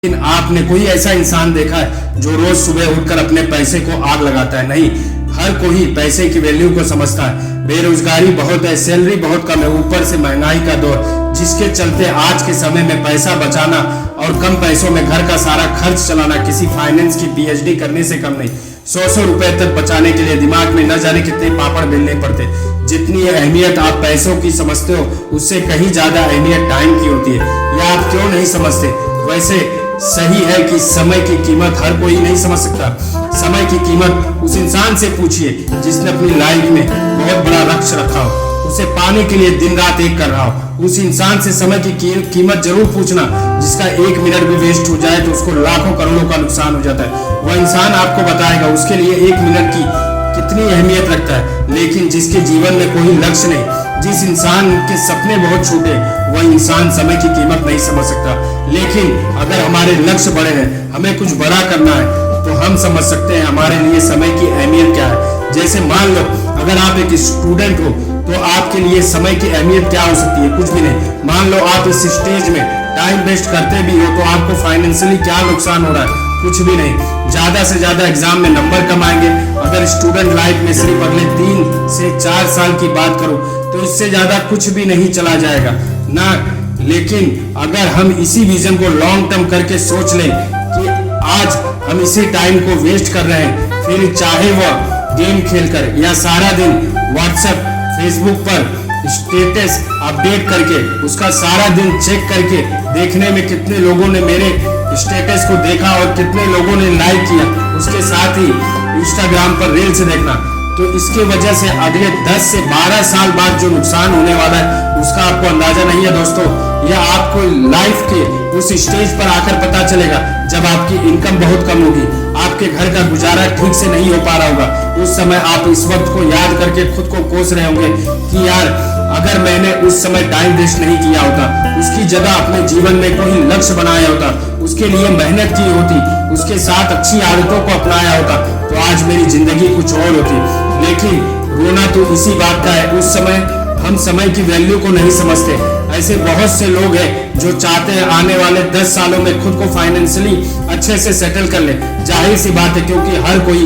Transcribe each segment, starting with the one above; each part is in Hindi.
लेकिन आपने कोई ऐसा इंसान देखा है जो रोज सुबह उठकर अपने पैसे को आग लगाता है? नहीं, हर कोई पैसे की वैल्यू को समझता है। बेरोजगारी बहुत है, सैलरी बहुत कम है, ऊपर से महंगाई का दौर, जिसके चलते आज के समय में पैसा बचाना और कम पैसों में घर का सारा खर्च चलाना किसी फाइनेंस की पीएचडी करने से कम नहीं। 100 रुपए तक बचाने के लिए दिमाग में न जाने कितने पापड़ बेलने पड़ते। जितनी अहमियत आप पैसों की समझते हो उससे कहीं ज्यादा अहमियत टाइम की होती है। यह आप क्यों नहीं समझते? वैसे सही है कि समय की कीमत हर कोई नहीं समझ सकता। समय की कीमत उस इंसान से पूछिए जिसने अपनी लाइफ में बहुत बड़ा लक्ष्य रखा हो, उसे पाने के लिए दिन रात एक कर रहा हो। उस इंसान से समय की कीमत जरूर पूछना जिसका 1 मिनट भी वेस्ट हो जाए तो उसको लाखों करोड़ों का नुकसान हो जाता है। वह इंसान आपको बताएगा उसके लिए 1 मिनट की कितनी अहमियत रखता है। लेकिन जिसके जीवन में कोई लक्ष्य नहीं, जिस इंसान के सपने बहुत छोटे, वह इंसान समय की कीमत नहीं समझ सकता। लेकिन अगर हमारे लक्ष्य बड़े हैं, हमें कुछ बड़ा करना है, तो हम समझ सकते हैं हमारे लिए समय की अहमियत क्या है। जैसे मान लो अगर आप एक स्टूडेंट हो तो आपके लिए समय की अहमियत क्या हो सकती है? कुछ भी नहीं। मान लो आप इस स्टेज में टाइम वेस्ट करते भी हो तो आपको फाइनेंशियली क्या नुकसान हो रहा है? कुछ भी नहीं। ज्यादा से ज्यादा एग्जाम में नंबर कम आएंगे। अगर स्टूडेंट लाइफ में सिर्फ अगले 3 से 4 साल की बात करो तो इससे ज्यादा कुछ भी नहीं चला जाएगा ना। लेकिन अगर हम इसी विजन को लॉन्ग टर्म करके सोच लें कि आज हम इसी टाइम को वेस्ट कर रहे हैं, फिर चाहे वह गेम खेलकर या सारा दिन व्हाट्सएप फेसबुक पर स्टेटस अपडेट करके उसका सारा दिन चेक करके देखने में कितने लोगों ने मेरे स्टेटस को देखा और कितने लोगों ने लाइक किया, उसके साथ ही इंस्टाग्राम पर रील्स देखना, तो इसके वजह से अगले 10 से 12 साल बाद जो नुकसान होने वाला है उसका आपको अंदाजा नहीं है दोस्तों। यह आपको लाइफ के उस स्टेज पर आकर पता चलेगा जब आपकी इनकम बहुत कम होगी, आपके घर का गुजारा ठीक से नहीं हो पा रहा होगा। उस समय आप इस वक्त को याद करके खुद को कोस रहे होंगे कि यार अगर मैंने उस समय टाइम वेस्ट नहीं किया होता, उसकी जगह अपने जीवन में कोई लक्ष्य बनाया होता, उसके लिए मेहनत की होती, उसके साथ अच्छी आदतों को अपनाया होता, तो आज मेरी जिंदगी कुछ और होती। लेकिन रोना तो इसी बात का है, उस समय हम समय की वैल्यू को नहीं समझते। ऐसे बहुत से लोग हैं जो चाहते हैं आने वाले 10 सालों में खुद को फाइनेंशियली अच्छे से सेटल कर ले। जाहिर सी बात है क्योंकि हर कोई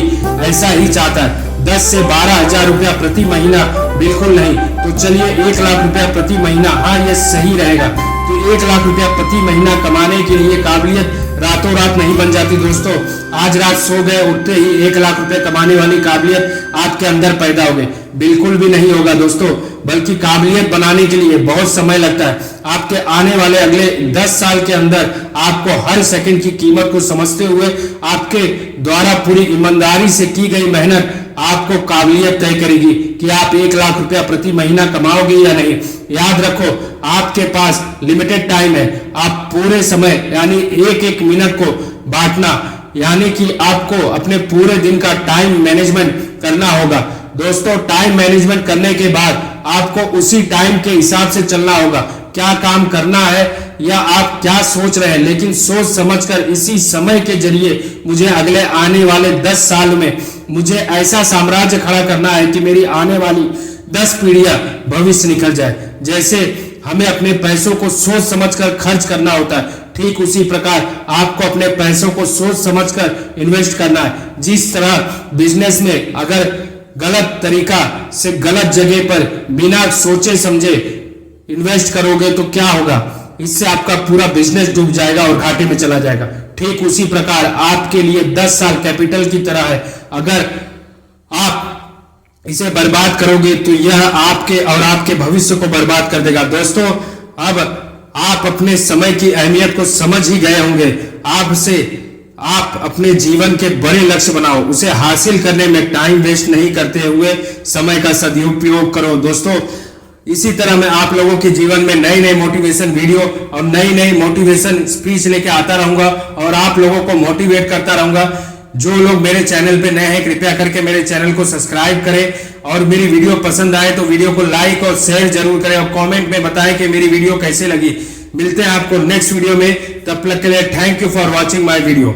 ऐसा ही चाहता है। 10 से 12 हजार रुपया प्रति महीना बिल्कुल नहीं, तो चलिए 1 लाख रुपया प्रति महीना, हाँ ये सही रहेगा। तो 1 लाख रुपया प्रति महीना कमाने के लिए काबिलियत रातों रात नहीं बन जाती दोस्तों। आज रात सो गए, उठते ही 1 लाख रुपए कमाने वाली काबिलियत आपके अंदर पैदा हो गई? बिल्कुल भी नहीं होगा दोस्तों, बल्कि काबिलियत बनाने के लिए बहुत समय लगता है। आपके आने वाले अगले 10 साल के अंदर आपको हर सेकंड की कीमत को समझते हुए आपके द्वारा पूरी ईमानदारी से की गई मेहनत आपको काबिलियत तय करेगी कि आप 1 लाख रुपया प्रति महीना कमाओगे या नहीं। याद रखो आपके पास लिमिटेड टाइम है। आप पूरे समय यानी एक मिनट को बांटना, यानी कि आपको अपने पूरे दिन का टाइम मैनेजमेंट करना होगा दोस्तों। टाइम मैनेजमेंट करने के बाद आपको उसी टाइम के हिसाब से चलना होगा। क्या काम करना है या आप क्या सोच रहे हैं, लेकिन सोच समझकर इसी समय के जरिए मुझे अगले आने वाले 10 साल में मुझे ऐसा साम्राज्य खड़ा करना है कि मेरी आने वाली 10 पीढ़ियां भविष्य निकल जाए। जैसे हमें अपने पैसों को सोच समझकर खर्च करना होता है, ठीक उसी प्रकार आपको अपने पैसों को सोच समझकर इन्वेस्ट करना है। जिस तरह बिजनेस में अगर गलत तरीका से गलत जगह पर बिना सोचे समझे इन्वेस्ट करोगे तो क्या होगा? इससे आपका पूरा बिजनेस डूब जाएगा और घाटे में चला जाएगा। ठीक उसी प्रकार आपके लिए 10 साल कैपिटल की तरह है। अगर आप इसे बर्बाद करोगे तो यह आपके और आपके भविष्य को बर्बाद कर देगा दोस्तों। अब आप अपने समय की अहमियत को समझ ही गए होंगे। आप अपने जीवन के बड़े लक्ष्य बनाओ, उसे हासिल करने में टाइम वेस्ट नहीं करते हुए समय का सदुपयोग करो दोस्तों। इसी तरह मैं आप लोगों के जीवन में नई नई मोटिवेशन वीडियो और नई नई मोटिवेशन स्पीच लेके आता रहूंगा और आप लोगों को मोटिवेट करता रहूंगा। जो लोग मेरे चैनल पे नए हैं कृपया करके मेरे चैनल को सब्सक्राइब करें और मेरी वीडियो पसंद आए तो वीडियो को लाइक और शेयर जरूर करें और कमेंट में बताएं कि मेरी वीडियो कैसे लगी। मिलते हैं आपको नेक्स्ट वीडियो में, तब तक के लिए thank you for watching my video.